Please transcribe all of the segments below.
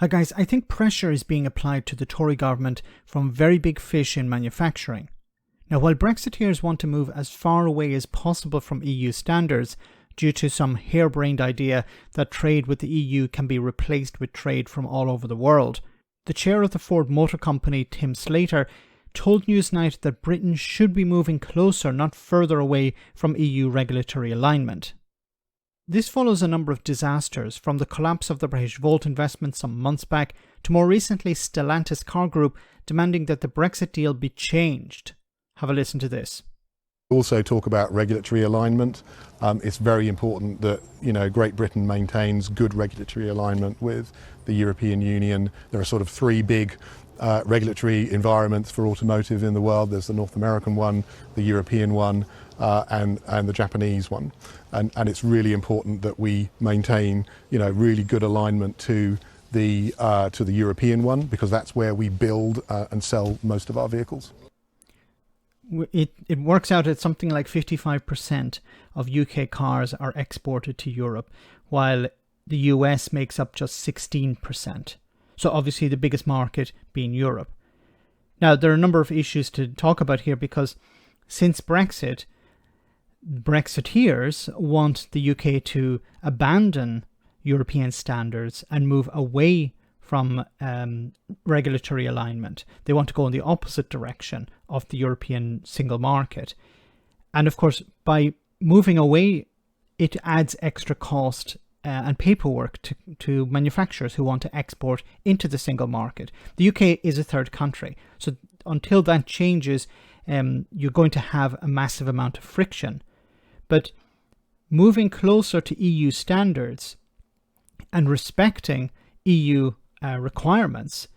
Hi guys, I think pressure is being applied to the Tory government from very big fish in manufacturing. Now, while Brexiteers want to move as far away as possible from EU standards due to some harebrained idea that trade with the EU can be replaced with trade from all over the world, the chair of the Ford Motor Company, Tim Slater, told NewsNight that Britain should be moving closer, not further away from EU regulatory alignment. This follows a number of disasters, from the collapse of the British Volt investment some months back to more recently Stellantis car group demanding that the Brexit deal be changed. Have a listen to this. Also talk about regulatory alignment. It's very important that Great Britain maintains good regulatory alignment with the European Union. There are sort of three big regulatory environments for automotive in the world. There's the North American one, the European one, and the Japanese one. And it's really important that we maintain really good alignment to the European one, because that's where we build and sell most of our vehicles. It works out at something like 55% of UK cars are exported to Europe, while the US makes up just 16%. So obviously the biggest market being Europe. Now, there are a number of issues to talk about here, because since Brexit, Brexiteers want the UK to abandon European standards and move away from regulatory alignment. They want to go in the opposite direction of the European single market. And of course, by moving away, it adds extra cost and paperwork to manufacturers who want to export into the single market. The UK is a third country, so until that changes, you're going to have a massive amount of friction. But moving closer to EU standards and respecting EU requirements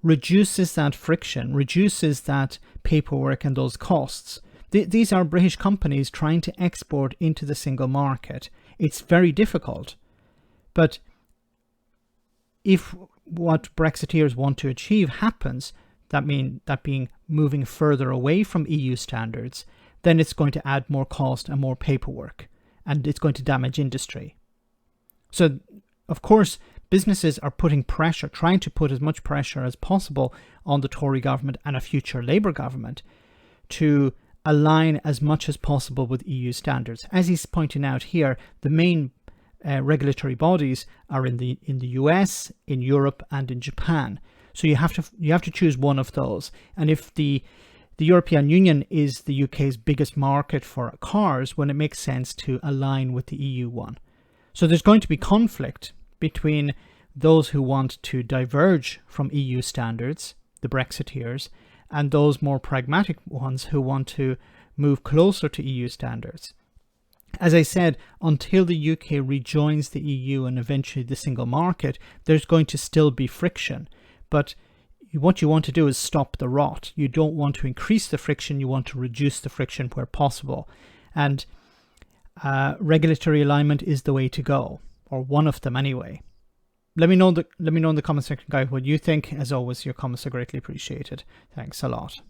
reduces that friction, reduces that paperwork and those costs. These are British companies trying to export into the single market. It's very difficult. But if what Brexiteers want to achieve happens, that being moving further away from EU standards, then it's going to add more cost and more paperwork, and it's going to damage industry. So, of course, businesses are putting pressure, trying to put as much pressure as possible on the Tory government and a future Labour government to align as much as possible with EU standards. As he's pointing out here, the main regulatory bodies are in the US, in Europe, and in Japan. So you have to choose one of those. And if the European Union is the UK's biggest market for cars, when it makes sense to align with the EU one. So there's going to be conflict between those who want to diverge from EU standards, the Brexiteers, and those more pragmatic ones who want to move closer to EU standards. As I said, until the UK rejoins the EU and eventually the single market, there's going to still be friction. But what you want to do is stop the rot. You don't want to increase the friction, you want to reduce the friction where possible. And regulatory alignment is the way to go, or one of them anyway. Let me know in the comment section, guys, what you think. As always, your comments are greatly appreciated. Thanks a lot.